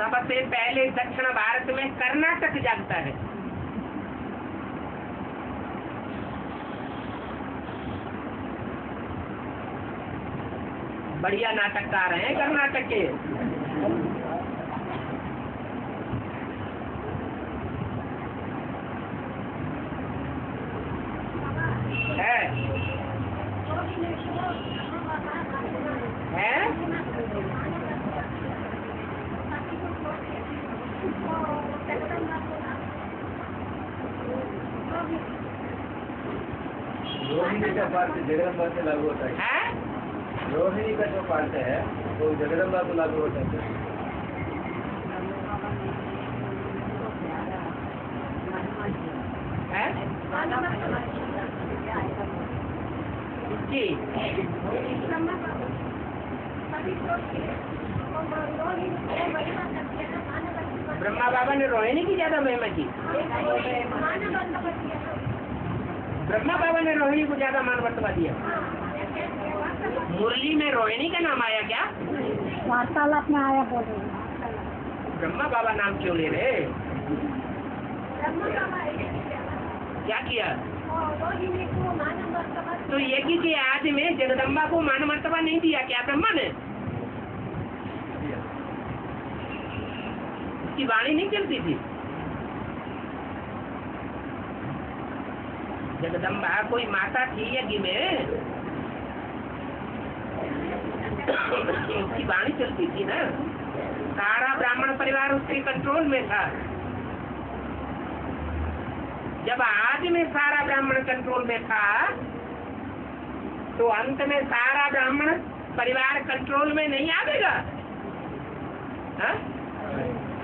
सबसे पहले दक्षिण भारत में कर्नाटक जागता है। बढ़िया नाटककार हैं कर्नाटक के। रोहिणी का पाठ जगदम्बा से लागू होता है। रोहिणी का जो पाठ है वो जगदम्बा को लागू होता है। ब्रह्मा बाबा ने रोहिणी की ज्यादा महिमा की। ब्रह्मा बाबा ने रोहिणी को ज्यादा मान वर्तवा दिया। मुरली में रोहिणी का नाम आया क्या? वार्तालाप में आया बोल रहे। ब्रह्मा बाबा नाम क्यों ले रहे? क्या किया? तो यज्ञ के आदि में जगदम्बा को मान मर्तबा नहीं दिया क्या ब्रह्मा ने? उसकी वाणी नहीं चलती थी। जगदम्बा कोई माता थी यज्ञ में, उसकी वाणी चलती थी ना। सारा ब्राह्मण परिवार उसके कंट्रोल में था। जब आदि में सारा ब्राह्मण कंट्रोल में था तो अंत में सारा ब्राह्मण परिवार कंट्रोल में नहीं आवेगा?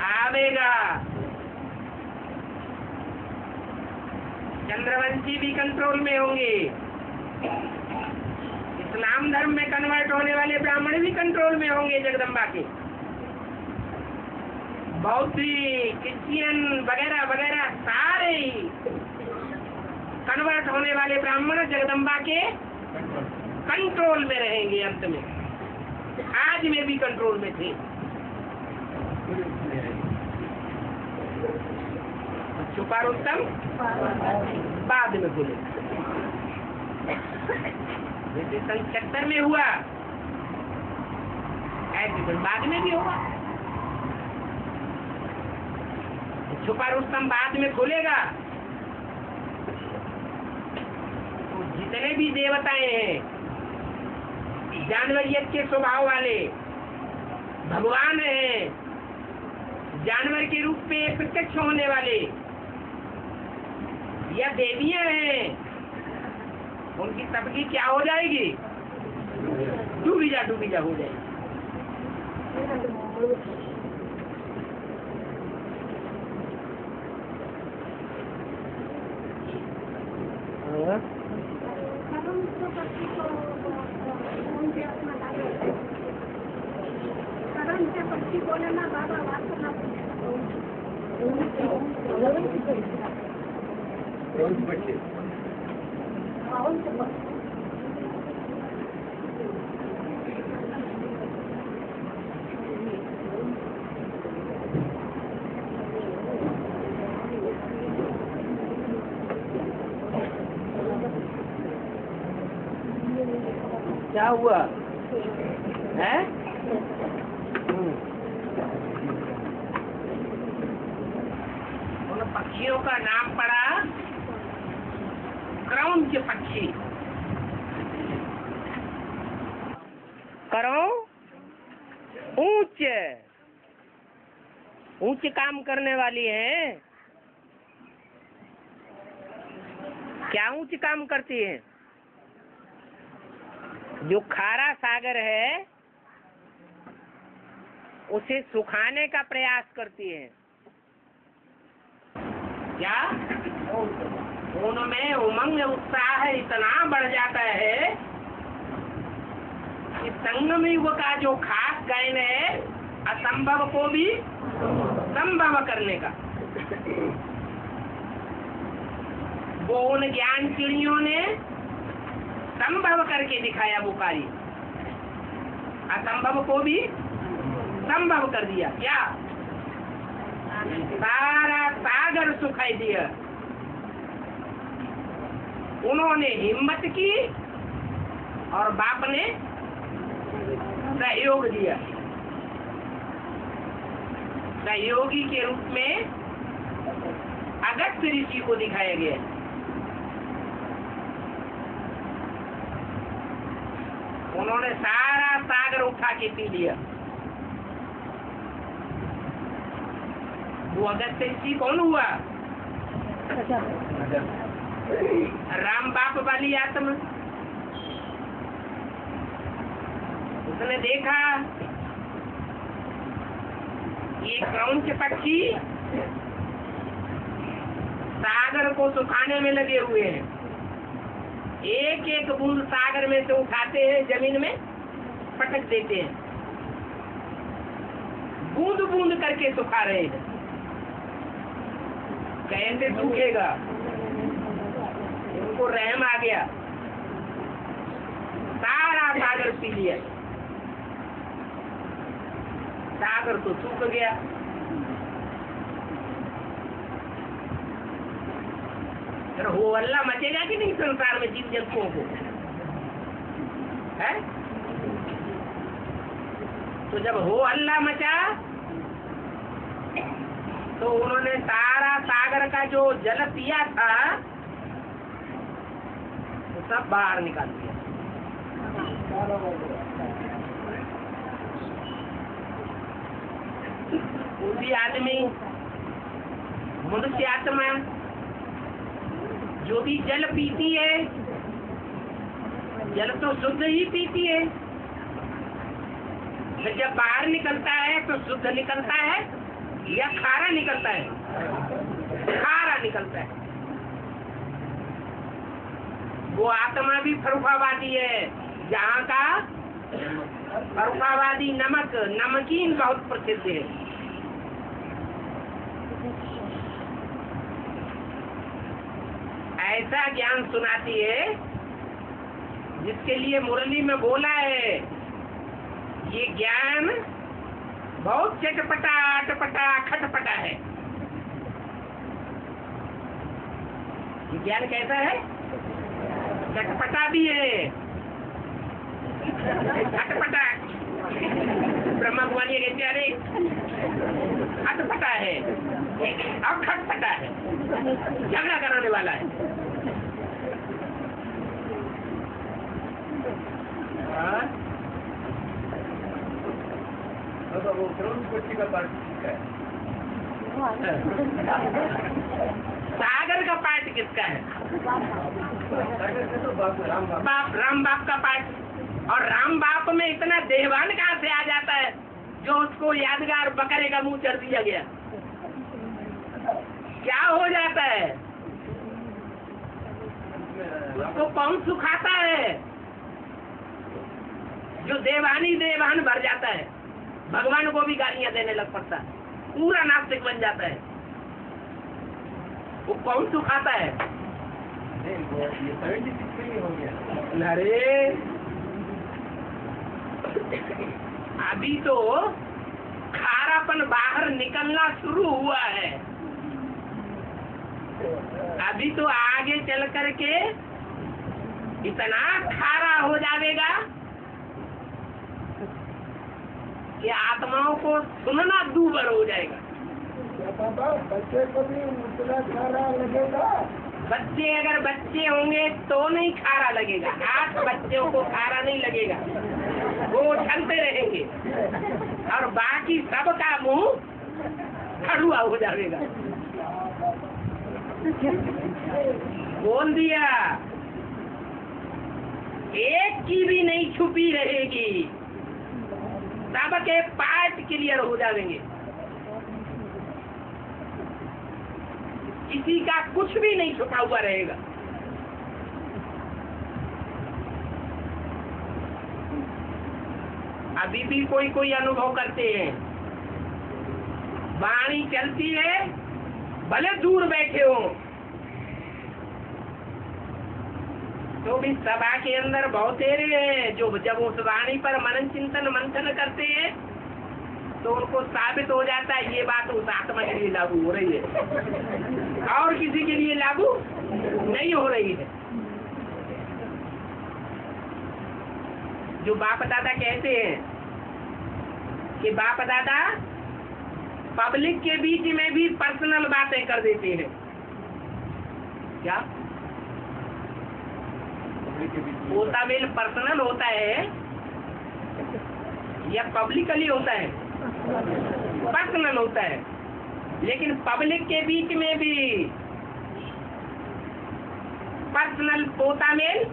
आवेगा। चंद्रवंशी भी कंट्रोल में होंगे। इस्लाम धर्म में कन्वर्ट होने वाले ब्राह्मण भी कंट्रोल में होंगे जगदम्बा के। बौद्धिक, क्रिश्चियन वगैरह वगैरह सारे कन्वर्ट होने वाले ब्राह्मण जगदम्बा के कंट्रोल में रहेंगे। अंत में आज में भी कंट्रोल में थे। छुपा रुस्तम बाद में बोले। जैसे सन 76 में हुआ ऐसे बाद में भी होगा। छुपा रुस्तम बाद में खुलेगा तो जितने भी देवताएं हैं, जानवरियत के स्वभाव वाले भगवान हैं, जानवर के रूप में प्रत्यक्ष होने वाले या देवियां हैं, उनकी सबकी क्या हो जाएगी? डूबी जा हो जाएगी। क्या हुआ है? उन पक्षियों का नाम पड़ा क्रौंच पक्षी। करो ऊंच ऊंच काम करने वाली है। क्या ऊंच काम करती है? जो खारा सागर है उसे सुखाने का प्रयास करती है। क्या उनमें उमंग उत्साह इतना बढ़ जाता है कि संगम युग का जो खास गायन है असंभव को भी संभव करने का, वो उन ज्ञान चिड़ियों ने संभव करके दिखाया। वो कार्य असंभव को भी संभव कर दिया। क्या सागर सुखाई दिया। उन्होंने हिम्मत की और बाप ने सहयोग दिया। सहयोगी के रूप में अगस्त्य ऋषि को दिखाया गया। उन्होंने सारा सागर उठा के पी लिया। वो अगस्त्य ऋषि कौन हुआ? राम बाप वाली आत्मा। उसने देखा ये क्रौंच पक्षी सागर को सुखाने में लगे हुए हैं। एक एक बूंद सागर में से उठाते हैं, जमीन में पटक देते हैं, बूंद बूंद करके सुखा रहे हैं। कैसे सूखेगा? उनको रहम आ गया, सारा सागर पी लिया। सागर तो सूख गया। हो अल्लाह मचेगा कि नहीं संसार में जीव जंतुओं को? है? तो जब हो अल्लाह मचा तो उन्होंने सारा सागर का जो जल पिया था तो सब बाहर निकाल दिया। उसी आदमी मनुष्य आत्मा जो भी जल पीती है, जल तो शुद्ध ही पीती है। तो जब बाहर निकलता है तो शुद्ध निकलता है या खारा निकलता है? खारा निकलता है। वो आत्मा भी फरुखाबादी है, जहाँ का फरुखाबादी नमक, नमकीन बहुत प्रसिद्ध है। ऐसा ज्ञान सुनाती है जिसके लिए मुरली में बोला है ये ज्ञान बहुत चटपटा, अटपटा, खटपटा है। ये ज्ञान कैसा है? चटपटा भी है, खटपटा। ब्रह्मा कुमारी कहते अरे खटपटा है और खटपटा है, झगड़ा कराने वाला है। तो वो क्रौंच पक्षी का पार्ट किसका है? सागर का पार्ट किसका है? सागर का तो बाप, राम बाप का पार्ट। और राम बाप में इतना देहवान कहाँ से आ जाता है जो उसको यादगार बकरे का मुंह चढ़ दिया गया? क्या हो जाता है? उसको कौन सुखाता है? जो देवान भर जाता है, भगवान को भी गालियां देने लग पड़ता है, पूरा नास्तिक बन जाता है। वो कौन सुखाता है? ये 76 में ही हो गया। अरे अभी तो खारापन बाहर निकलना शुरू हुआ है। अभी तो आगे चल करके इतना खारा हो जाएगा कि आत्माओं को सुनना दूभर हो जाएगा। बाबा बच्चे को भी उतना खारा लगेगा? बच्चे अगर बच्चे होंगे तो नहीं खारा लगेगा। 8 बच्चों को खारा नहीं लगेगा, वो चलते रहेंगे और बाकी सबका मुंह कड़ुआ हो जाएगा। बोल दिया, एक की भी नहीं छुपी रहेगी, सबके पार्ट क्लियर हो जाएंगे, किसी का कुछ भी नहीं छुपा हुआ रहेगा। अभी भी कोई कोई अनुभव करते हैं, वाणी चलती है भले दूर बैठे हो तो भी सभा के अंदर बहुतेरे हैं जो जब उस वाणी पर मनन चिंतन मंथन करते हैं तो उनको साबित हो जाता है ये बात उस आत्मा के लिए लागू हो रही है और किसी के लिए लागू नहीं हो रही है। जो बाप दादा कहते हैं कि बाप दादा पब्लिक के बीच में भी पर्सनल बातें कर देते हैं, क्या होता मेल पर्सनल होता है या पब्लिकली होता है? पर्सनल होता है, लेकिन पब्लिक के बीच में भी पर्सनल पोता मेल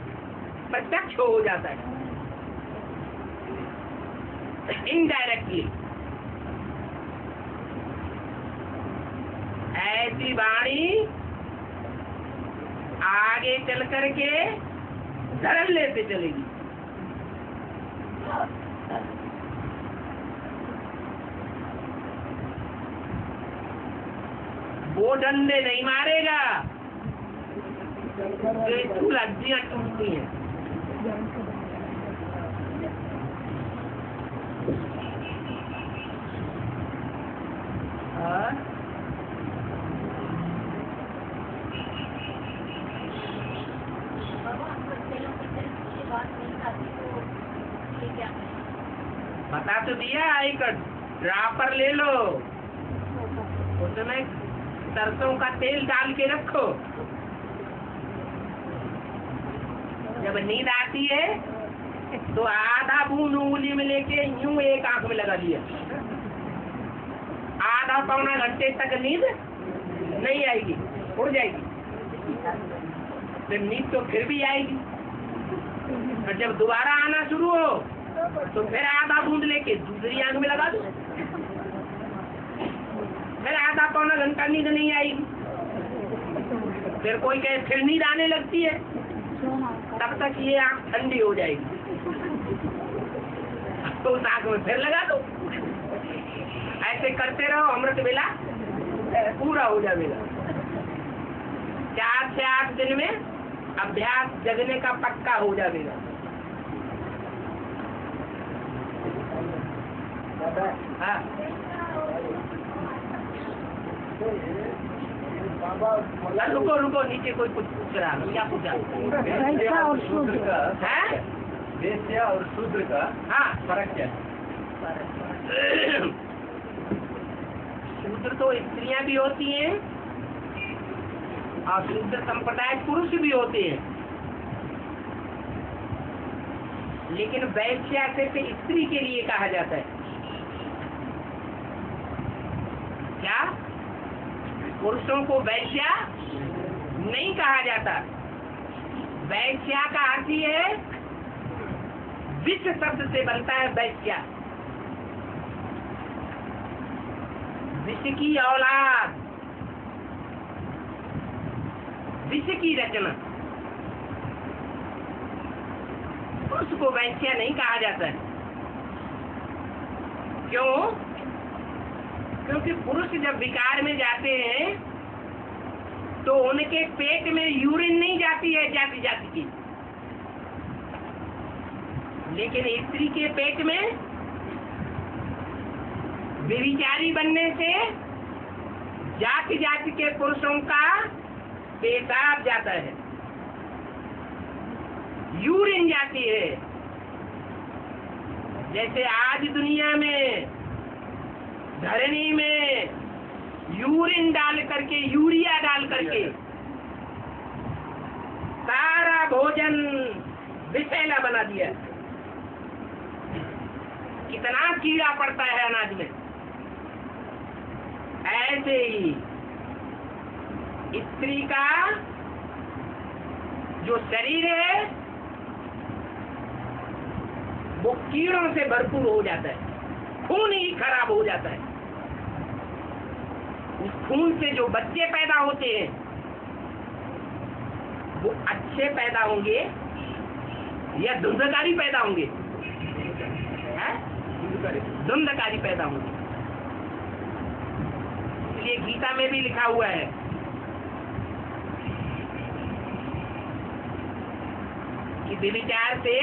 प्रत्यक्ष हो जाता है इनडायरेक्टली। ऐसी वाणी आगे चल करके धर्म लेते चलेगी। वो डंडे नहीं मारेगा तो हड्डियां टूटती हैं। बता तो दिया, एक ड्रापर ले लो, उसमें सरसों का तेल डाल के रखो, जब नींद आती है तो आधा बूंद उंगली में लेके यूं एक आंख में लगा दिया, आधा पौना घंटे तक नींद नहीं आएगी, उड़ जाएगी। फिर नींद तो फिर भी आएगी, और जब दोबारा आना शुरू हो तो फिर आधा बूंद लेके दूसरी आंख में लगा दो, फिर आधा पौना घंटा नींद नहीं आएगी। फिर कोई कहे फिर नींद आने लगती है, तब तक ये आंख ठंडी हो जाएगी, तो उस आंख में फिर लगा दो। ऐसे करते रहो, अमृत वेला पूरा हो जाएगा। 4 से 8 दिन में अभ्यास जगने का पक्का हो जाएगा। हाँ। रुको नीचे कोई कुछ पूछ रहा है, क्या पूछा? वेश्या और शूद्र का है? वेश्या और शूद्र का हाँ फर्क क्या है? शूद्र तो स्त्रियां भी होती हैं और शूद्र संप्रदाय पुरुष भी होते हैं, लेकिन वैश्या सिर्फ स्त्री के लिए कहा जाता है। क्या पुरुषों को वैश्या नहीं कहा जाता? वैश्या का अर्थ ही है, विष शब्द से बनता है वैश्या, विष की औलाद, विष की रचना। पुरुष को वैश्या नहीं कहा जाता है। क्यों? क्योंकि पुरुष जब विकार में जाते हैं तो उनके पेट में यूरिन नहीं जाती है जाति जाति की, लेकिन स्त्री के पेट में व्यभिचारी बनने से जाति जाति के पुरुषों का पेशाब जाता है, यूरिन जाती है। जैसे आज दुनिया में धरनी में यूरिन डाल करके, यूरिया डाल करके सारा भोजन विषैला बना दिया। कितना कीड़ा पड़ता है अनाज में। ऐसे ही स्त्री का जो शरीर है वो कीड़ों से भरपूर हो जाता है, खून ही खराब हो जाता है। उस खून से जो बच्चे पैदा होते हैं वो अच्छे पैदा होंगे या धुंधकारी पैदा होंगे? धुंधकारी पैदा होंगे। इसलिए गीता में भी लिखा हुआ है कि व्यभिचार से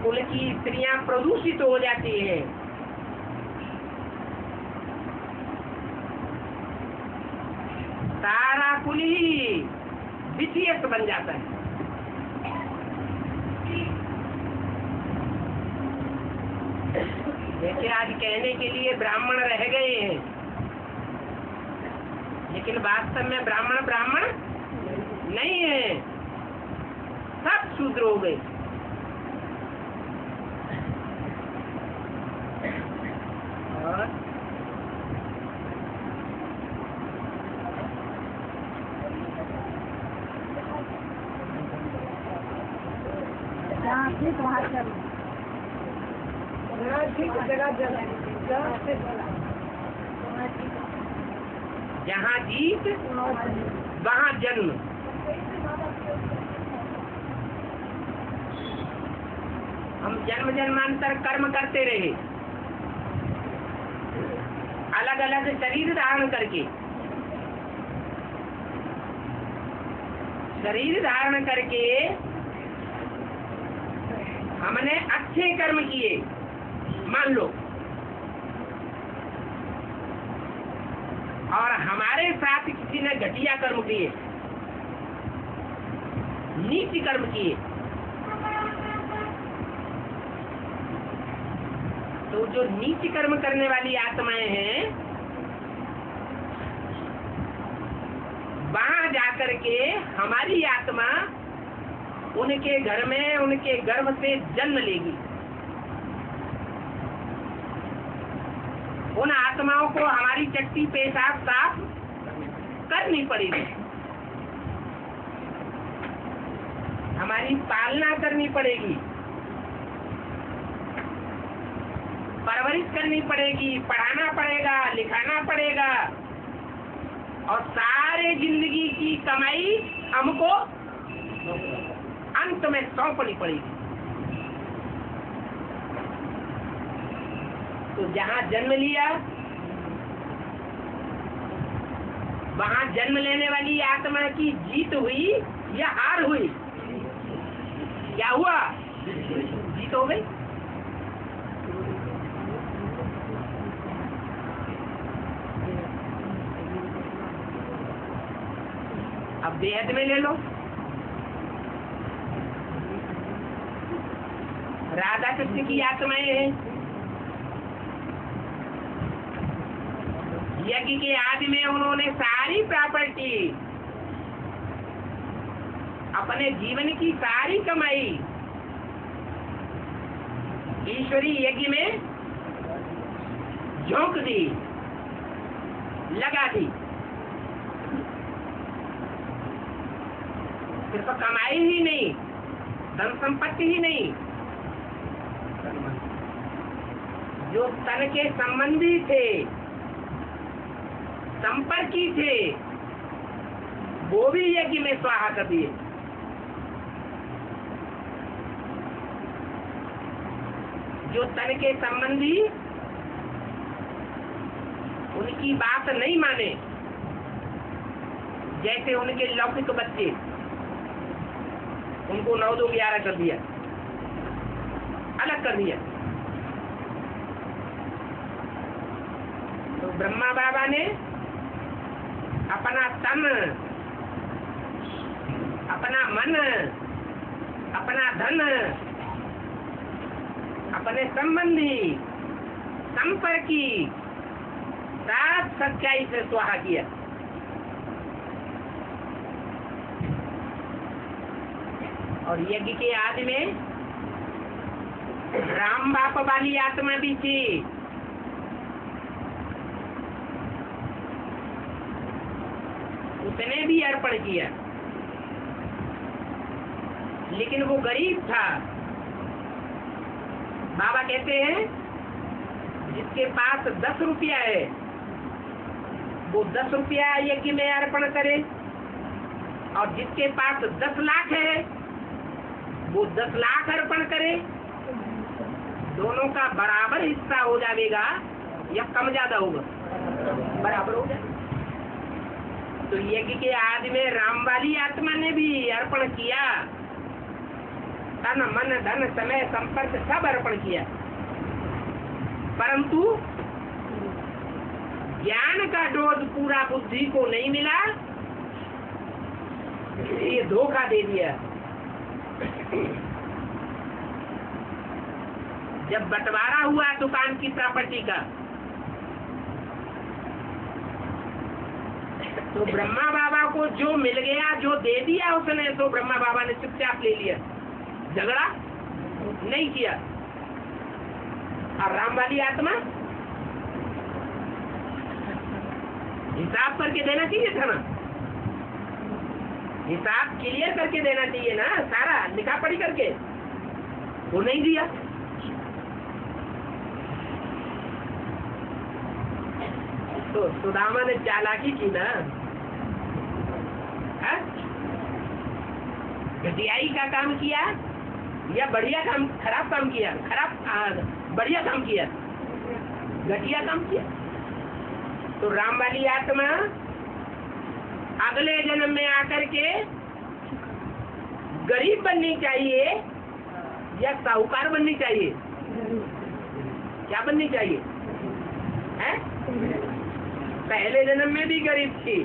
कुल की स्त्रियां प्रदूषित हो जाती हैं, फूल ही विषयक बन जाता है। जैसे आज कहने के लिए ब्राह्मण रह गए हैं, लेकिन वास्तव में ब्राह्मण ब्राह्मण नहीं है, सब शूद्र हो गए। और जहाँ जीत वहाँ जन्म। हम जन्म जन्मांतर कर्म करते रहे, अलग अलग शरीर धारण करके, शरीर धारण करके हमने अच्छे कर्म किए, मान लो, और हमारे साथ किसी ने घटिया कर्म किए, नीच कर्म किए, तो जो नीच कर्म करने वाली आत्माएं हैं, वहां जाकर के हमारी आत्मा उनके घर में, उनके गर्भ से जन्म लेगी। उन आत्माओं को हमारी चट्टी पेशाब साफ करनी पड़ेगी, हमारी पालना करनी पड़ेगी, परवरिश करनी पड़ेगी, पढ़ाना पड़ेगा, लिखाना पड़ेगा, और सारे जिंदगी की कमाई हमको अंत में सौंपनी पड़ेगी। तो जहाँ जन्म लिया, वहाँ जन्म लेने वाली आत्मा की जीत हुई या हार हुई? क्या हुआ? जीत हो गई। अब बेहद में ले लो, राधा कृष्ण की आत्माएं हैं, यज्ञ के आदि में उन्होंने सारी प्रॉपर्टी, अपने जीवन की सारी कमाई ईश्वरी यज्ञ में झोंक दी, लगा दी। सिर्फ कमाई ही नहीं, धन संपत्ति ही नहीं, जो तन के संबंधी थे, संपर्की थे, वो भी यज्ञ में स्वाहा कर दिए। जो तन के संबंधी उनकी बात नहीं माने, जैसे उनके लौकिक बच्चे, उनको 9 2 11 कर दिया, अलग कर दिया। तो ब्रह्मा बाबा ने अपना तन, अपना मन, अपना धन, अपने संबंधी, संपर्की साथ सच्चाई से स्वाहा किया। और यज्ञ के आदि में राम बाप वाली आत्मा भी थी, उसने भी अर्पण किया, लेकिन वो गरीब था। बाबा कहते हैं जिसके पास 10 रुपया है, वो 10 रुपया यज्ञ में अर्पण करे, और जिसके पास 10 लाख है, वो 10 लाख अर्पण करे। दोनों का बराबर हिस्सा हो जाएगा या कम ज्यादा होगा? बराबर हो जाएगा। तो यज्ञ के आदि में राम वाली आत्मा ने भी अर्पण किया, तन मन धन समय संपर्क सब अर्पण किया, परंतु ज्ञान का डोज पूरा बुद्धि को नहीं मिला, ये धोखा दे दिया। जब बंटवारा हुआ दुकान की प्रॉपर्टी का, तो ब्रह्मा बाबा को जो मिल गया, जो दे दिया उसने, तो ब्रह्मा बाबा ने चुपचाप ले लिया, झगड़ा नहीं किया। और राम वाली आत्मा हिसाब करके देना चाहिए था ना, हिसाब क्लियर करके देना चाहिए ना, सारा लिखा पढ़ी करके, वो नहीं दिया। तो सुदामा ने चालाकी की ना, घटियाई का काम किया या बढ़िया काम, खराब काम किया, बढ़िया काम किया, घटिया काम किया। तो राम वाली आत्मा अगले जन्म में आकर के गरीब बननी चाहिए या साहूकार बननी चाहिए? क्या बननी चाहिए? है? पहले जन्म में भी गरीब थी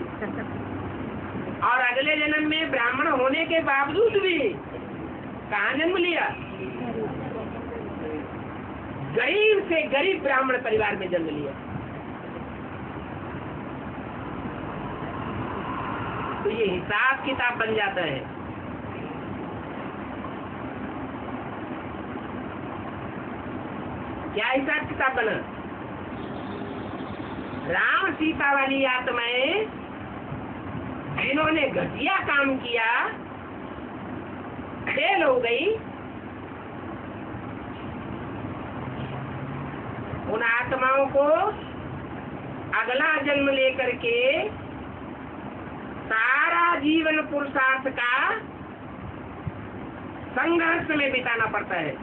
और अगले जन्म में ब्राह्मण होने के बावजूद भी कहाँ जन्म लिया? गरीब से गरीब ब्राह्मण परिवार में जन्म लिया। तो ये हिसाब किताब बन जाता है। क्या हिसाब किताब बना? राम सीता वाली आत्माएं जिन्होंने घटिया काम किया, फेल हो गई, उन आत्माओं को अगला जन्म लेकर के सारा जीवन पुरुषार्थ का संघर्ष में बिताना पड़ता है।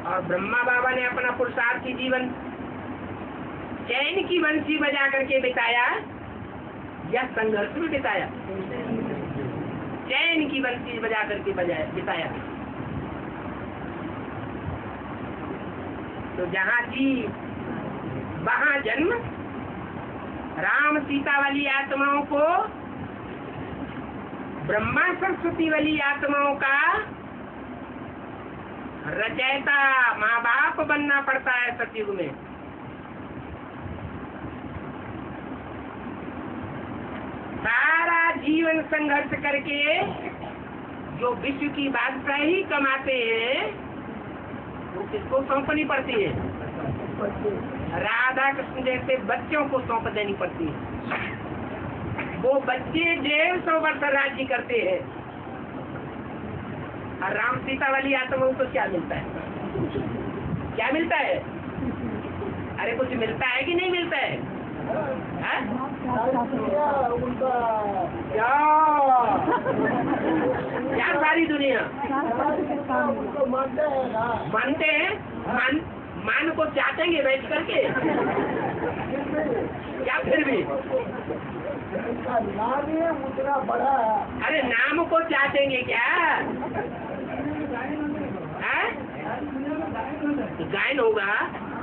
और ब्रह्मा बाबा ने अपना पुरुषार्थी जीवन चैन की बंसी बजा करके बिताया या संघर्ष में बिताया? चैन की बंसी बजा करके बिताया। तो जहाँ जी वहाँ जन्म। राम सीता वाली आत्माओं को ब्रह्मा सरस्वती वाली आत्माओं का रचयिता माँ बाप बनना पड़ता है सतयुग में। सारा जीवन संघर्ष करके जो विश्व की बादशाही कमाते हैं वो किसको सौंपनी पड़ती है? राधा कृष्ण जैसे बच्चों को सौंप देनी पड़ती है। वो बच्चे 150 वर्ष राज्य करते हैं और राम सीता वाली आत्माओं को क्या मिलता है? क्या मिलता है? अरे कुछ मिलता है कि नहीं मिलता है? क्या सारी दुनिया मानते हैं? मान को चाटेंगे बैठ करके क्या? फिर भी नाम ही उतना बड़ा है। अरे नाम को चाटेंगे क्या? गायन होगा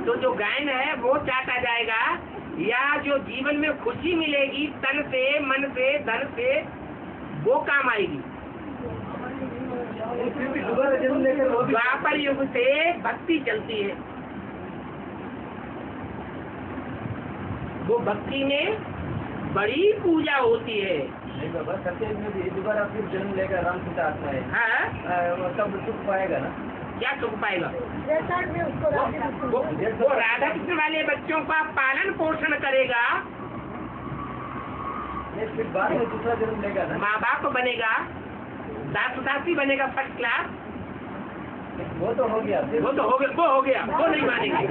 तो जो गायन है वो चाटा जाएगा, या जो जीवन में खुशी मिलेगी तन से, मन से, धन से, वो काम आएगी। द्वापर युग से भक्ति चलती है। वो भक्ति में बड़ी पूजा होती है। नहीं बाबा, सत्ययुग में भी दोबारा फिर जन्म लेगा राम सीता आत्मा है। हाँ, तब सुख पाएगा ना? क्या सुख पाएगा? वो राधा कृष्ण वाले बच्चों का पालन पोषण करेगा, फिर बाद में दूसरा जन्म लेगा ना? माँ बाप बनेगा, दास दासी बनेगा फर्स्ट क्लास। वो तो हो गया, वो नहीं मानेंगे।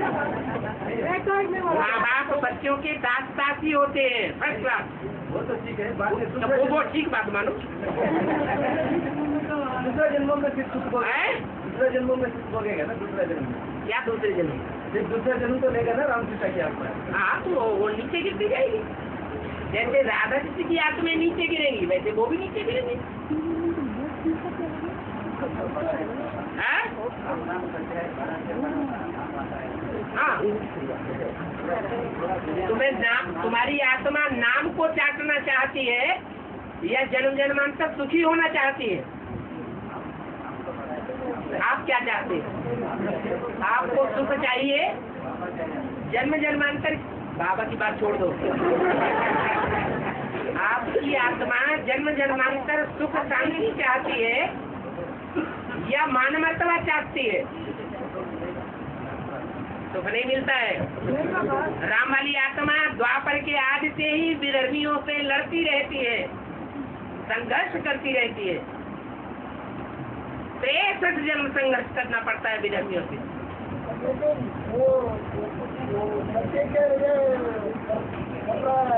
माँ बाप बच्चों के दास दासी होते हैं फर्स्ट क्लास। वो तो ठीक है, बाद में वो ठीक बात मानो। दूसरा जन्मों में फिर सुख हो गया। दूसरा जन्मों में सुख हो गएगा ना? दूसरा जन्म क्या दूसरे जन्म? फिर दूसरा जन्म तो लेगा ना राम सीता की आत्मा? हाँ, तो वो नीचे गिरती जाएगी। जैसे राधा कृष्ण की आत्मा नीचे गिरेगी वैसे वो भी नीचे गिरेगी। हाँ, तुम्हें नाम, तुम्हारी आत्मा नाम को चाटना चाहती है या जन्म जन्मांतर सुखी होना चाहती है? आप क्या चाहते हैं? आपको सुख चाहिए, जन्म जन्मांतर? बाबा की बात छोड़ दो। आपकी आत्मा जन्म जन्मांतर सुख शांति चाहती है या मान मर्तबा चाहती है? सुख नहीं मिलता है। राम वाली आत्मा द्वापर के आदि से ही विधर्मियों से लड़ती रहती है, संघर्ष करती रहती है। 63 जन्म संघर्ष करना पड़ता है विधर्मियों से।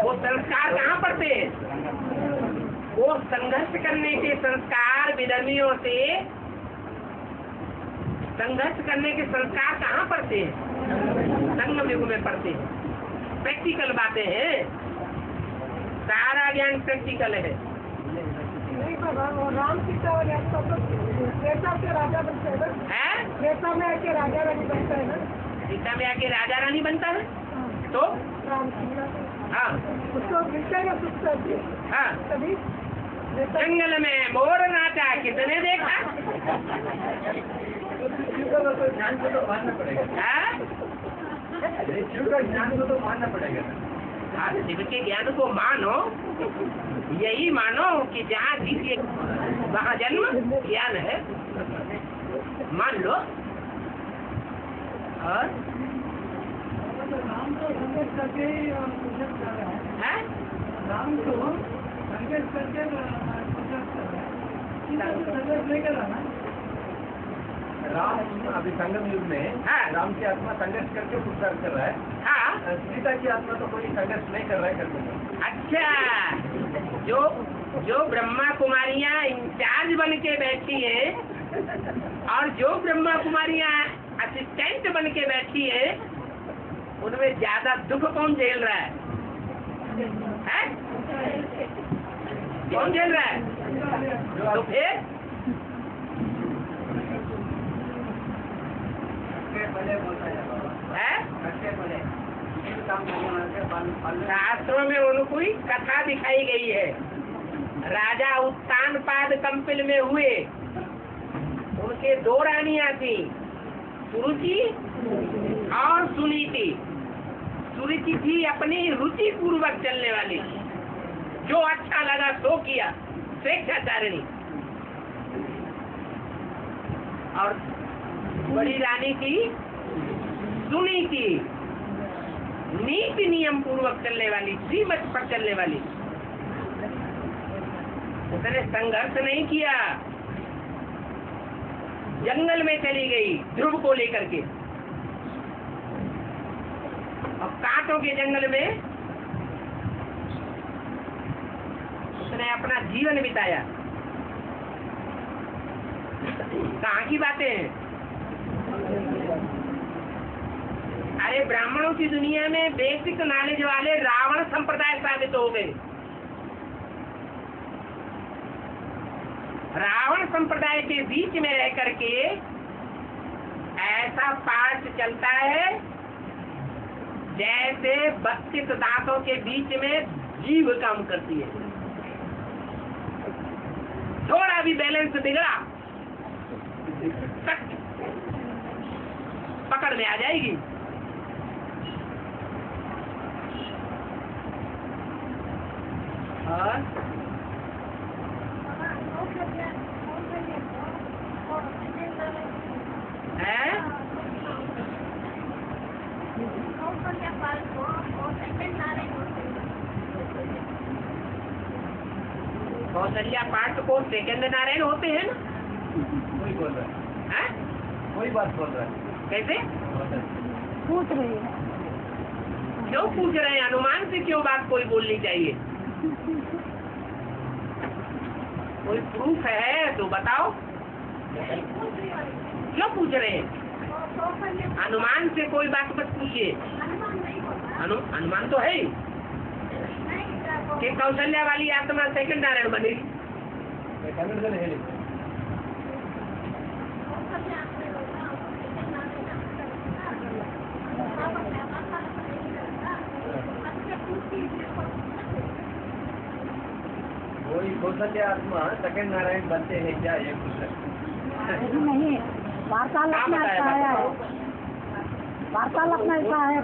वो संस्कार कहाँ पड़ते हैं? वो संघर्ष करने के संस्कार विधर्मियों से संघर्ष करने के संस्कार कहाँ पड़ते हैं? संगम युग में पड़ते हैं। प्रैक्टिकल बातें हैं, सारा ज्ञान प्रैक्टिकल है। राम सीता के राजा बनता है ना? रेसा में आके राजा रानी बनता है ना? सीता में आके राजा रानी बनता है तो राम हाँ उसको मिलता है सुख शांति। हाँ, तभी जंगल में मोर नाचा किसने देखा? ज्ञान को तो मानना पड़ेगा। हाँ? शिव का ज्ञान को तो मानना पड़ेगा। हाँ, शिव के ज्ञान को मानो, यही मानो कि जहाँ जीते वहाँ जन्म ज्ञान है, मान लो। और राम तो संघर्ष करके है? राम तो संघर्ष करके संघर्ष नहीं कर रहा ना? राम अभी संगम युग में हाँ। राम की आत्मा संघर्ष करके पुरस्कार कर रहा है। हाँ। सीता की आत्मा तो कोई संघर्ष नहीं कर रहा है करके। अच्छा, जो ब्रह्मा कुमारियाँ इंचार्ज बन के बैठी है और जो ब्रह्मा कुमारियाँ असिस्टेंट बन के बैठी है, उनमें ज्यादा दुख कौन झेल रहा है? हैं? कौन झेल रहा है? तो फिर शास्त्रों में उनको ही कथा दिखाई गई है। राजा उत्तानपाद कंपिल में हुए, उनके 2 रानियां थी, सुरुचि और सुनीति। सुरुचि थी अपनी रुचि पूर्वक चलने वाली, जो अच्छा लगा सो किया, स्वेच्छाचारिणी। और बड़ी रानी थी सुनीति, नीति नियम पूर्वक चलने वाली, श्रीमत पर चलने वाली। उसने संघर्ष नहीं किया, जंगल में चली गई ध्रुव को लेकर के, और कांटों के जंगल में उसने अपना जीवन बिताया। कहाँ की बातें हैं? अरे ब्राह्मणों की दुनिया में बेसिक नॉलेज वाले रावण संप्रदाय साबित हो गए। रावण संप्रदाय के बीच में रह करके ऐसा पाठ चलता है जैसे 32 दांतों के बीच में जीभ काम करती है। थोड़ा भी बैलेंस बिगड़ा पकड़ में आ जाएगी। और है कौशल्या पाठ को सेकंड नारायण होते हैं ना? कोई बोल रहा है, कोई बात बोल रहा है। कैसे पूछ रही है? क्यों पूछ रहे हैं? अनुमान से क्यों बात कोई बोलनी चाहिए? कोई प्रूफ है तो बताओ, क्यों पूछ रहे हैं? अनुमान से कोई बात मत पूछिए। अनुमान तो है ही कि कौशल्या वाली आत्मा सेकंड नारायण बनेगी। कौशल्य आत्मा सेकंड नारायण बनते हैं क्या, ये कुछ नहीं, वार्तालाप में ऐसा है, वार्तालाप में ऐसा है।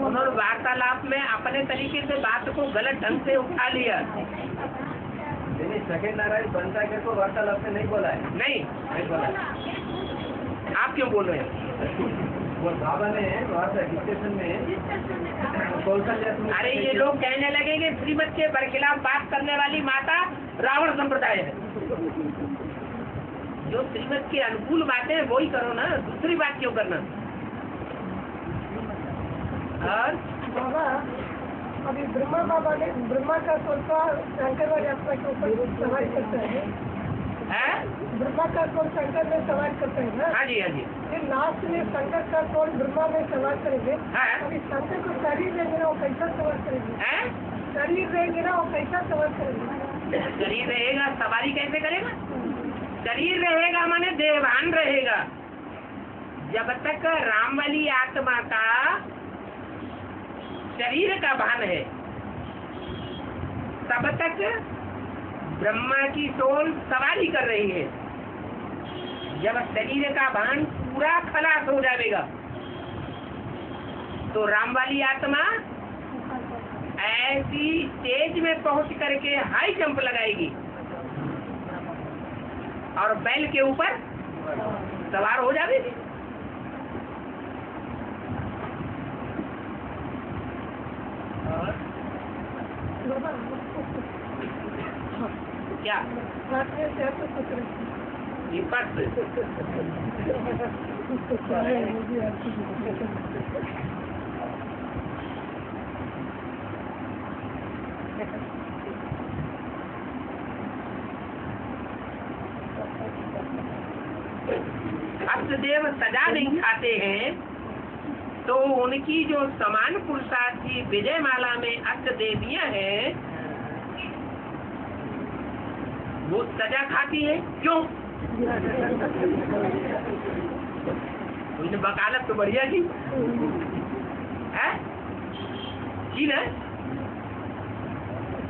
उन्होंने वार्तालाप में अपने तरीके से बात को गलत ढंग से उठा लिया। नहीं, सेकंड नारायण बनता है तो वार्तालाप में नहीं बोला है। नहीं बोला है। आप क्यों बोल रहे हैं? वो बाबा ने वहाँ से डिस्कशन में कौशल्य, अरे ये लोग कहने लगेंगे श्रीमत के बरखिलाफ बात करने वाली माता रावण संप्रदाय है। जो श्रीमत के अनुकूल बातें हैं वही करो ना, दूसरी बात क्यों करना। और बाबा अभी ब्रह्मा बाबा ने ब्रह्मा का सोचता शंकर वाली आत्मा के ऊपर सवार करता है, ब्रह्मा का सोल शंकर में सवार करते हैं ना। हाँ जी, हाँ जी। फिर लास्ट में शंकर का सोल ब्रह्मा में सवार करेंगे। हाँ। अभी शंकर को शरीर देंगे ना, वो कैसा सवार करेंगे? शरीर देंगे ना, वो कैसा सवार करेंगे? शरीर रहेगा, सवारी कैसे करेगा? शरीर रहेगा माने देहवान रहेगा। जब तक राम वाली आत्मा का शरीर का भान है तब तक ब्रह्मा की सोल सवारी कर रही है। जब शरीर का भान पूरा खलास हो जाएगा तो राम वाली आत्मा ऐसी स्टेज में पहुंच करके हाई जंप लगाएगी और बैल के ऊपर सवार हो जाएगी। क्या ये पर्स अष्टदेव सजा नहीं खाते हैं तो उनकी जो समान पुरुषार्थ की विजय माला में अष्टदेवियां हैं वो सजा खाती है। क्यों? उन्हें वकालत तो बढ़िया की है की ना,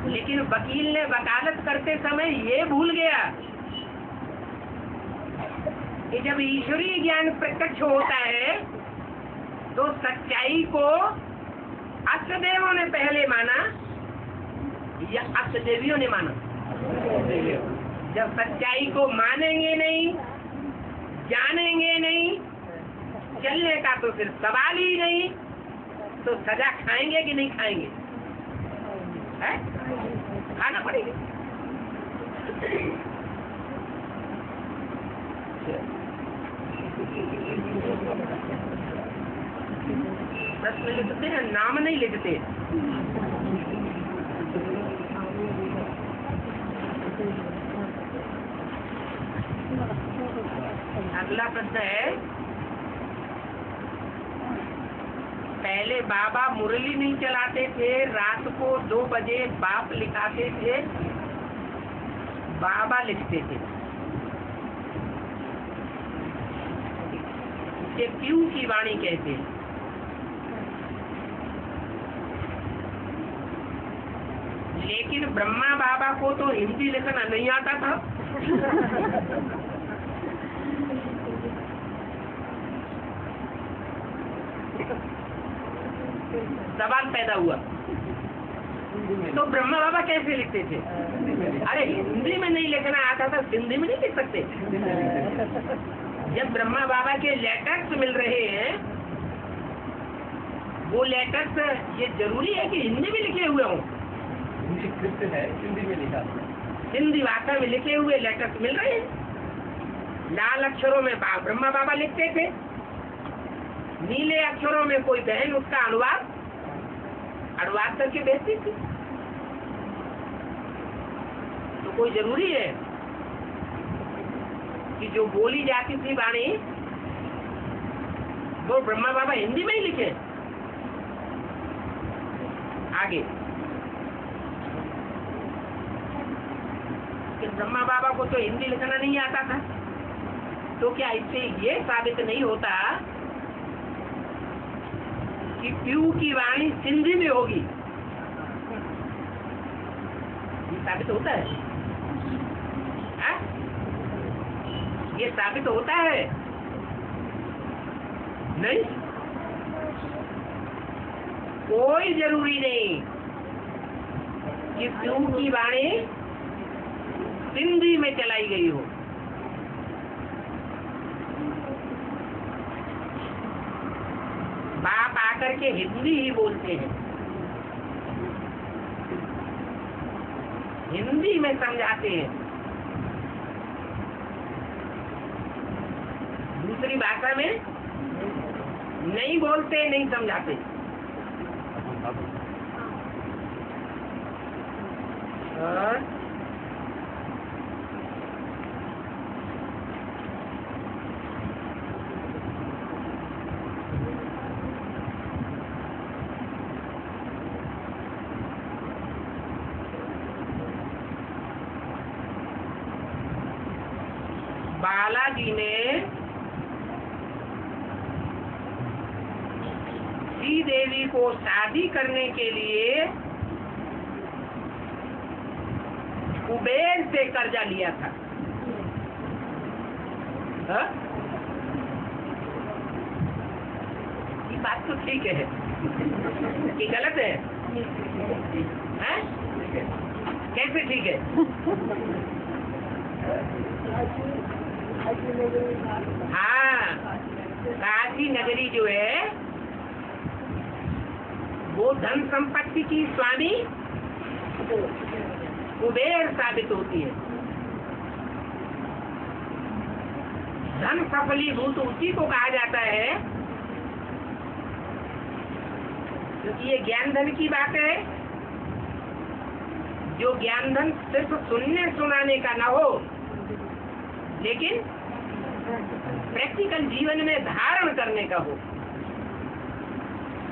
लेकिन वकील ने वकालत करते समय ये भूल गया कि जब ईश्वरीय ज्ञान प्रत्यक्ष होता है तो सच्चाई को अष्टदेवों ने पहले माना या अष्टदेवियों ने माना? जब सच्चाई को मानेंगे नहीं, जानेंगे नहीं, चलने का तो फिर सवाल ही नहीं, तो सजा खाएंगे कि नहीं खाएंगे? है? खाना पड़ेगा। प्रश्न लिखते हैं, नाम नहीं लिखते। अगला प्रश्न है, पहले बाबा मुरली नहीं चलाते थे, रात को 2 बजे बाप लिखाते थे, बाबा लिखते थे। इसे पीऊ की वाणी कहते हैं। लेकिन ब्रह्मा बाबा को तो हिंदी लिखना नहीं आता था। सवाल पैदा हुआ तो ब्रह्मा बाबा कैसे लिखते थे? अरे हिंदी में नहीं लिखना आता था, हिंदी में नहीं लिख सकते। जब ब्रह्मा बाबा के लेटर्स मिल रहे हैं, वो लेटर्स ये जरूरी है कि हिंदी में लिखे हुए हों? है हिंदी में लिखा, हिंदी भाषा में लिखे हुए लेटर्स मिल रहे हैं। लाल अक्षरों में ब्रह्मा बाबा लिखते थे, नीले अक्षरों में कोई बहन उसका अनुवाद करके भेजती थी। तो कोई जरूरी है कि जो बोली जाती थी वाणी वो ब्रह्मा बाबा हिंदी में ही लिखे? आगे कि ब्रह्मा बाबा को तो हिंदी लिखना नहीं आता था, तो क्या इससे ये साबित नहीं होता कि पीऊ की वाणी सिंधी में होगी? ये साबित होता है। है? ये साबित होता है? नहीं, कोई जरूरी नहीं कि शिव की वाणी सिंधी में चलाई गई हो। बाप आकर के हिंदी ही बोलते हैं, हिंदी में समझाते हैं, दूसरी भाषा में नहीं बोलते, नहीं समझाते। बालाजी ने श्री देवी को शादी करने के लिए कुबेर से कर्जा लिया था। हा? ये बात तो ठीक है कि गलत है? हा? कैसे ठीक है? हाँ, काशी नगरी जो है वो धन संपत्ति की स्वामी कुबेर साबित होती है। धन सफलीभूत उसी को कहा जाता है, क्योंकि ये ज्ञान धन की बात है। जो ज्ञान धन सिर्फ सुनने सुनाने का ना हो, लेकिन प्रैक्टिकल जीवन में धारण करने का हो।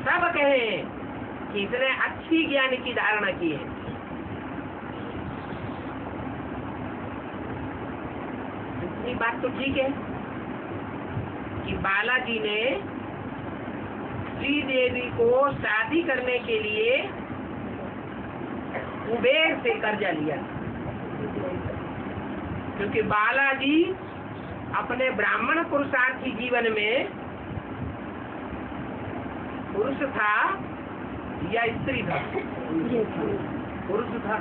सब कहें कि इसने अच्छी ज्ञान की धारणा की है। ये बात तो ठीक है कि बालाजी ने श्री देवी को शादी करने के लिए कुबेर से कर्जा लिया, क्योंकि बालाजी अपने ब्राह्मण पुरुषार्थी जीवन में पुरुष था या स्त्री था? पुरुष था।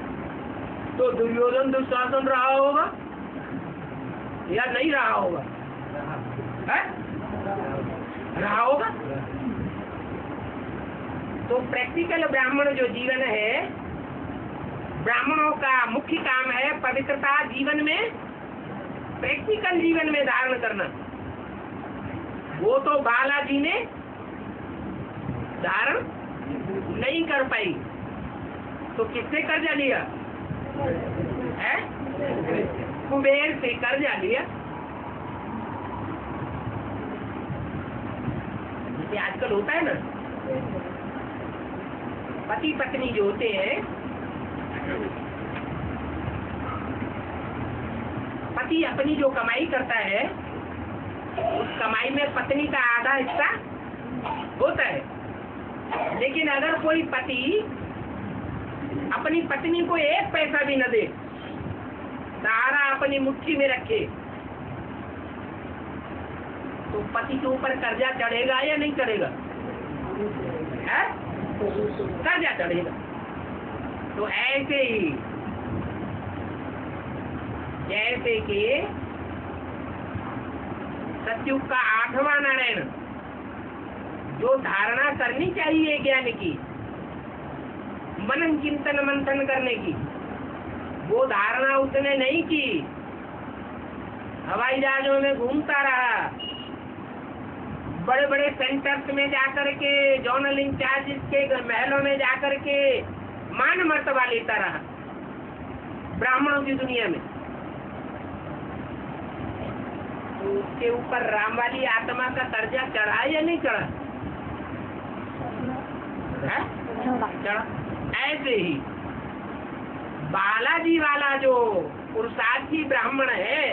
तो दुर्योधन दुशासन रहा होगा या नहीं रहा होगा? है? रहा होगा। तो प्रैक्टिकल ब्राह्मण जो जीवन है, ब्राह्मणों का मुख्य काम है पवित्रता जीवन में, प्रैक्टिकल जीवन में धारण करना। वो तो बालाजी ने धारण नहीं कर पाई, तो किससे कर्जा लिया? है? कुबेर से कर्जा लिया। जैसे आजकल होता है ना, पति पत्नी जो होते हैं, पति अपनी जो कमाई करता है उस कमाई में पत्नी का आधा हिस्सा होता है। लेकिन अगर कोई पति अपनी पत्नी को एक पैसा भी न दे, सारा अपनी मुट्ठी में रखे, तो पति के ऊपर कर्जा चढ़ेगा या नहीं चढ़ेगा? है? कर्जा चढ़ेगा। तो ऐसे ही जैसे कि सतयुग का 8वां नारायण जो धारणा करनी चाहिए ज्ञान की, मनन चिंतन मंथन करने की, वो धारणा उसने नहीं की। हवाई जहाजों में घूमता रहा, बड़े बड़े सेंटर्स में जाकर के, जोनल इंचार्ज के महलों में जाकर के मान मर्तबा लेता रहा ब्राह्मणों की दुनिया में। तो उसके ऊपर राम वाली आत्मा का कर्जा चढ़ा या नहीं चढ़ा? चढ़ा। ऐसे ही बालाजी वाला जो पुरुषार्थी ब्राह्मण है,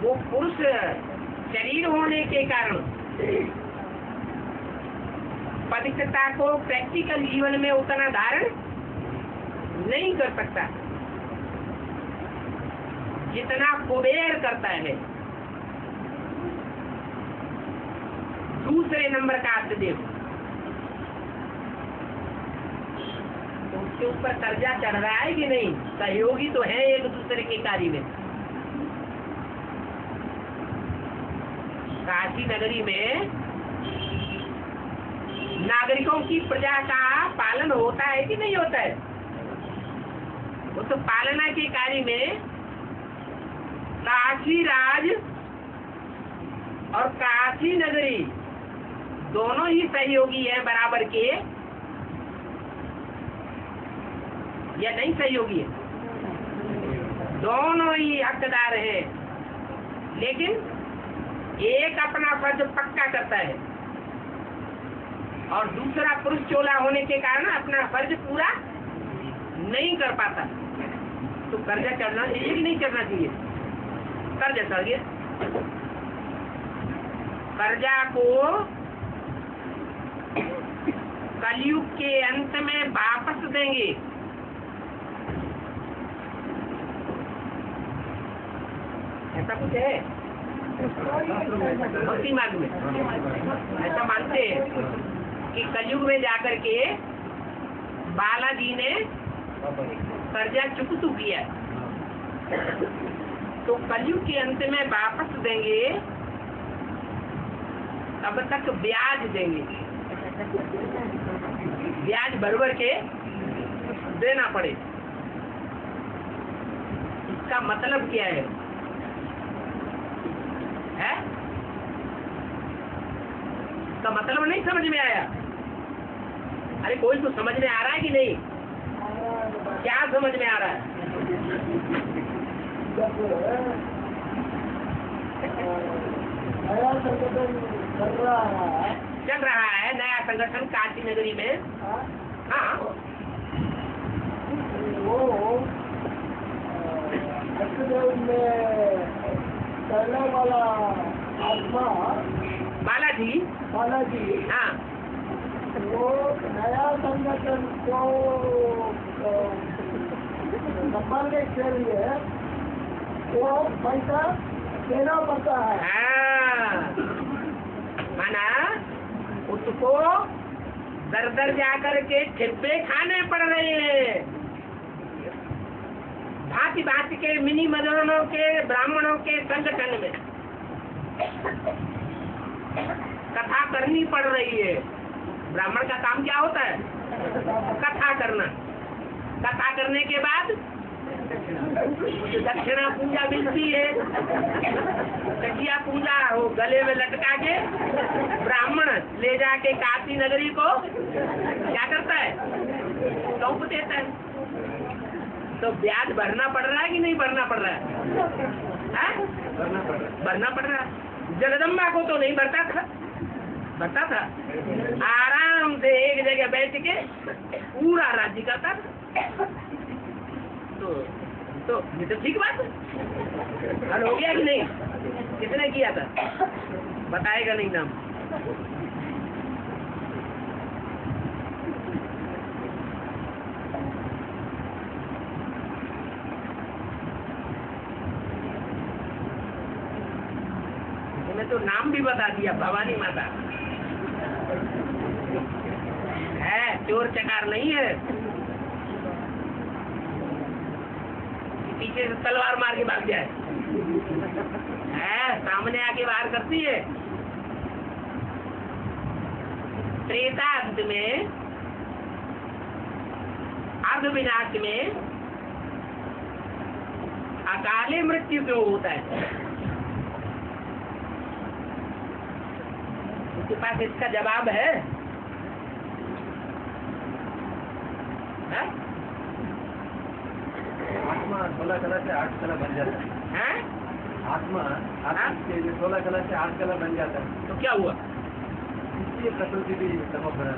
वो पुरुष शरीर होने के कारण पवित्रता को प्रैक्टिकल जीवन में उतना धारण नहीं कर सकता जितना कुबेर करता है। दूसरे नंबर का अर्थ देखो, तो उसके ऊपर कर्जा चढ़ रहा है कि नहीं? सहयोगी तो है एक दूसरे के कार्य में। काशी नगरी में नागरिकों की प्रजा का पालन होता है कि नहीं होता है? वो तो पालना के कार्य में काशी राज और काशी नगरी दोनों ही सहयोगी है बराबर के, या नहीं सहयोगी है? दोनों ही हकदार हैं, लेकिन एक अपना फर्ज पक्का करता है और दूसरा पुरुष चोला होने के कारण अपना फर्ज पूरा नहीं कर पाता। तो कर्जा चढ़ना चाहिए कि नहीं चढ़ना चाहिए? कर्जा चढ़ गया। कर्जा को कलयुग के अंत में वापस देंगे। ऐसा कुछ है भक्ति मार्ग में, ऐसा मानते हैं कि कलयुग में जाकर के बालाजी ने कर्जा चुकता किया, तो कलयुग के अंत में वापस देंगे, तब तक ब्याज देंगे, ब्याज भर के देना पड़े। इसका मतलब क्या है? इसका मतलब नहीं समझ में आया? अरे कोई तो समझ में आ रहा है कि नहीं? क्या समझ में आ रहा है? चल रहा है नया संगठन काशी नगरी में। हाँ, वो करने वाला आत्मा बालाजी। हाँ, वो नया संगठन को संभालने के लिए वो पैसा देना पड़ता है। हाँ, माना उसको दर दर जाकर के ठिप्पे खाने पड़ रहे हैं। भांति भांति के मिनी मदनों के ब्राह्मणों के संगठन में कथा करनी पड़ रही है। ब्राह्मण का काम क्या होता है? कथा करना। कथा करने के बाद दक्षिणा पूजा मिलती है। कटिया पूजा हो गले में लटका के ब्राह्मण ले जाके काशी नगरी को क्या करता है? सौंप देता है। तो ब्याज भरना पड़ रहा है कि नहीं भरना पड़ रहा है? भरना पड़ रहा है। जगदम्बा को तो नहीं भरता था, आराम से एक जगह बैठ के पूरा राज्य करता था। तो ये तो ठीक बात है। हल हो गया कि नहीं? किसने किया था? बताएगा नहीं नाम। तो नाम भी बता दिया, भवानी माता है, चोर चकार नहीं है। पीछे से तलवार मार के भाग जाए है, सामने आके वार करती है। त्रेता अंत में अर्ध विनाश में अकाले मृत्यु क्यों होता है? उसके पास इसका जवाब है? आत्मा 16 कला से 8 कला बन जाता है। आत्मा के 16 कला से 8 कला बन जाता है। तो क्या हुआ? इसलिए प्रकृति भी तमो प्रधान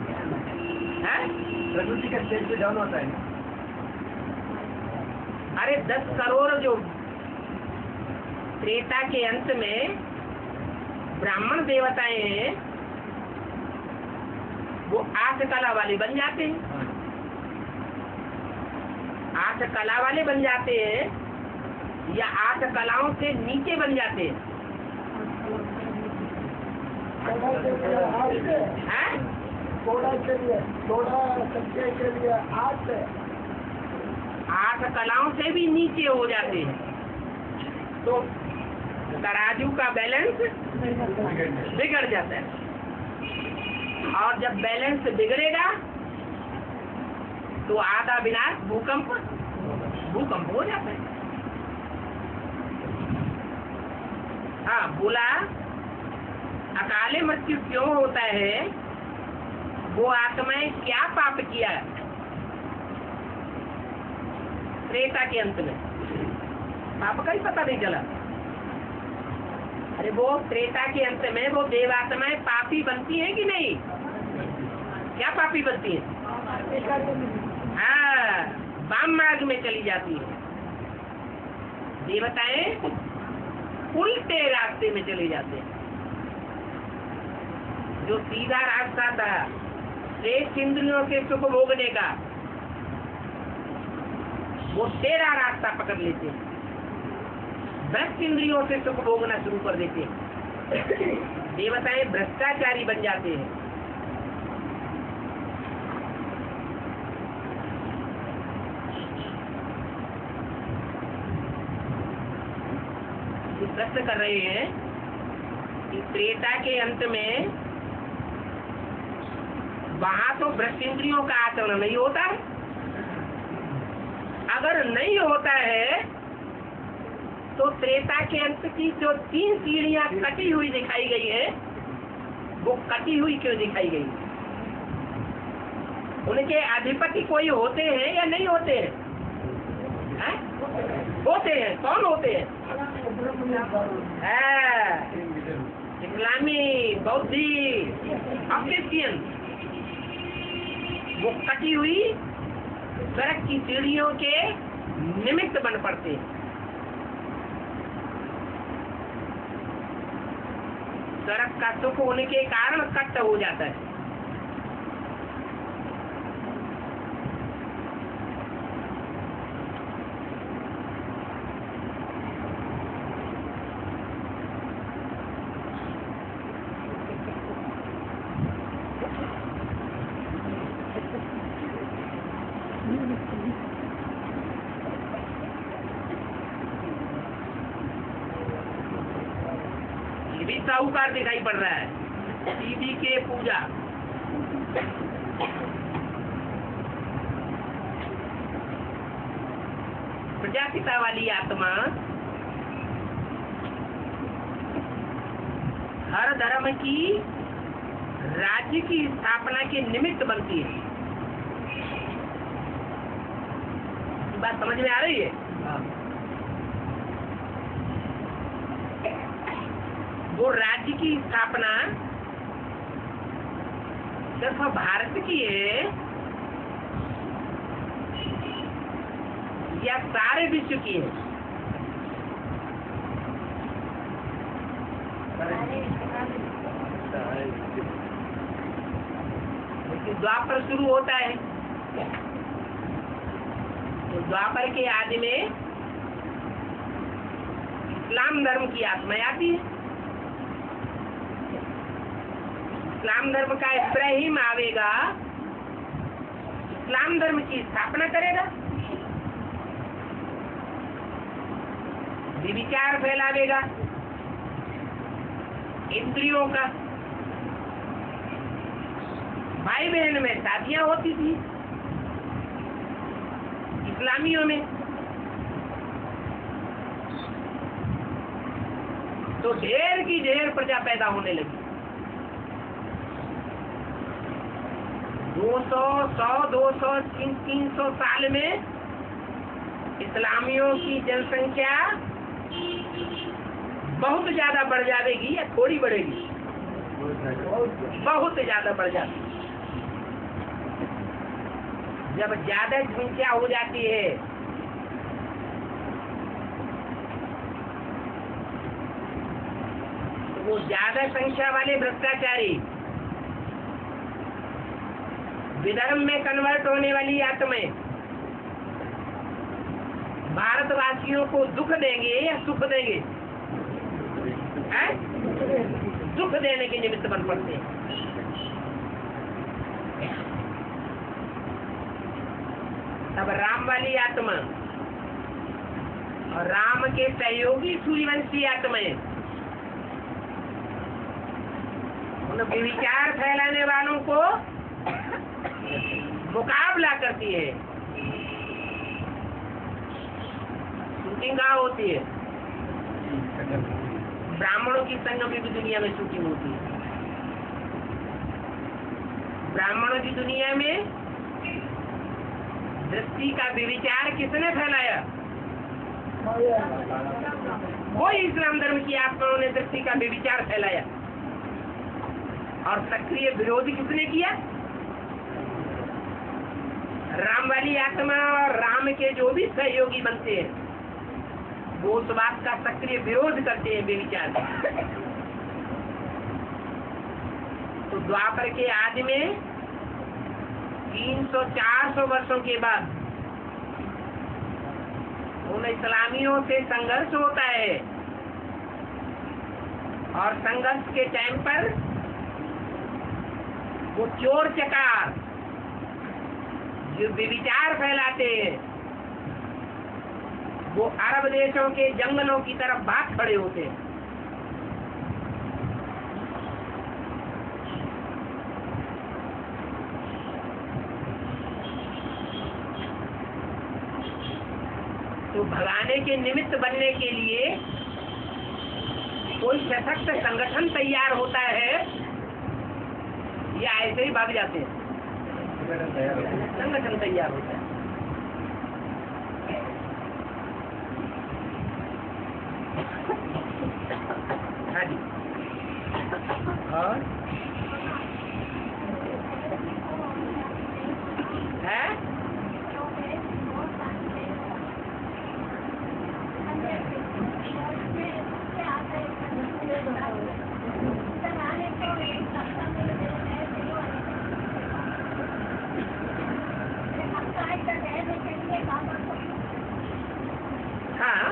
है। प्रकृति का स्टेज पे डाउन होता है। अरे 10 करोड़ जो त्रेता के अंत में ब्राह्मण देवताएं हैं, वो 8 कला वाले बन जाते हैं। 8 कला वाले बन जाते हैं या 8 कलाओं से नीचे बन जाते हैं? हैं? थोड़ा संख्या के लिए 8 है। 8 कलाओं से भी नीचे हो जाते हैं तो तराजू का बैलेंस बिगड़ जाता है। और जब बैलेंस बिगड़ेगा तो आधा विनाश भूकंप हो जाता है। हाँ, बोला अकाले मृत्यु क्यों होता है? वो आत्माएं क्या पाप किया त्रेता के अंत में? पाप का ही पता नहीं चला। अरे वो त्रेता के अंत में वो देवात्माएं पापी बनती हैं कि नहीं? क्या पापी बनती हैं? हाँ, वाम मार्ग में चली जाती है। देवताएं उल्टे रास्ते में चले जाते हैं। जो सीधा रास्ता था शेष इंद्रियों से सुख भोगने का, वो तेरा रास्ता पकड़ लेते हैं। भ्रष्ट इंद्रियों से सुख भोगना शुरू कर देते हैं। देवताएं भ्रष्टाचारी बन जाते हैं। प्रश्न कर रहे हैं कि त्रेता के अंत में वहां तो भ्रष्ट इंद्रियों का आचरण नहीं होता है। अगर नहीं होता है तो त्रेता के अंत की जो 3 सीढ़ियां कटी हुई दिखाई गई है, वो कटी हुई क्यों दिखाई गई? उनके अधिपति कोई होते हैं या नहीं होते हैं? होते हैं। कौन होते हैं? इस्लामी, बौद्धी, क्रिश्चियन। वो कटी हुई सड़क की सीढ़ियों के निमित्त बन पड़ते हैं। सड़क का सुख होने के कारण कट हो जाता है। साहूकार दिखाई पड़ रहा है। सीधी के पूजा, प्रजापिता वाली आत्मा हर धर्म की राज्य की स्थापना के निमित्त बनती है। बात समझ में आ रही है? वो राज्य की स्थापना सिर्फ भारत की है या सारे विश्व की है? द्वापर शुरू होता है तो द्वापर के आदि में इस्लाम धर्म की आत्मा आती है। इस्लाम धर्म का इब्राहिम आवेगा, इस्लाम धर्म की स्थापना करेगा, विचार फैलावेगा इंद्रियों का। भाई बहन में शादियां होती थी इस्लामियों में, तो ढेर की ढेर प्रजा पैदा होने लगी। 200, 100, 200, 300 साल में इस्लामियों की जनसंख्या बहुत ज्यादा बढ़ जाएगी या थोड़ी बढ़ेगी? बहुत ज्यादा बढ़ जाती। जब ज्यादा संख्या हो जाती है तो वो ज्यादा संख्या वाले भ्रष्टाचारी, विधर्म में कन्वर्ट होने वाली आत्माएं भारतवासियों को दुख देंगे या सुख देंगे? हैं? दुख देने के निमित्त बन पड़ते हैं। तब राम वाली आत्मा और राम के सहयोगी सूर्यवंशी आत्माएं उन विचार फैलाने वालों को मुकाबला करती है। शूटिंग कहाँ होती है? ब्राह्मणों की संग में भी दुनिया में शूटिंग होती है। ब्राह्मणों की दुनिया में दृष्टि का विचार किसने फैलाया? कोई इस्लाम धर्म की आत्माओं ने दृष्टि का विचार फैलाया। और सक्रिय विरोध किसने किया? राम वाली आत्मा और राम के जो भी सहयोगी बनते हैं वो उस बात का सक्रिय विरोध करते हैं विचार का। तो द्वापर के आदि में 300-400 वर्षों के बाद उन इस्लामियों से संघर्ष होता है और संघर्ष के टाइम पर वो चोर चकार जो विचार फैलाते हैं वो अरब देशों के जंगलों की तरफ भाग खड़े होते हैं। तो भगाने के निमित्त बनने के लिए कोई सशक्त संगठन तैयार होता है या ऐसे ही भाग जाते हैं? संगठन तैयार होता है। हाँ जी। और है हाँ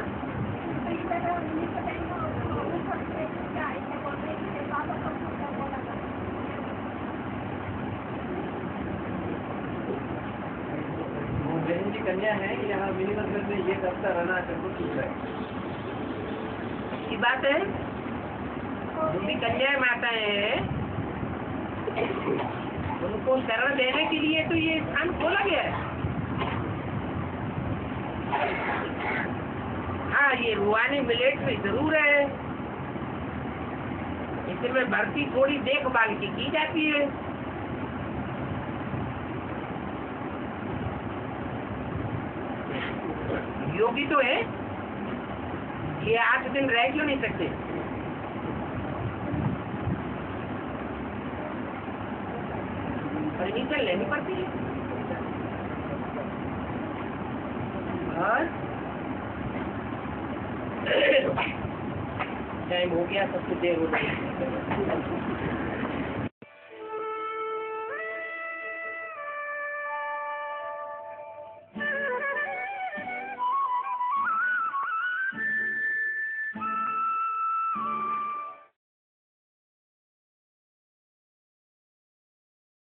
जैन जी कन्या है यहाँ मिनिमम में ये करता रहना सबको ठीक है। की बात है। जो भी कन्या माताएं हैं उनको शरण देने के लिए तो ये स्थान खोला गया है। हाँ, ये रूहानी मिलिट्री जरूर है, इसमें भर्ती थोड़ी देखभाल की जाती है। योगी तो है, ये 8 दिन रह क्यों नहीं सकते? परमिशन लेनी पड़ती है। और टाइम हो गया, सबसे देर हो गई।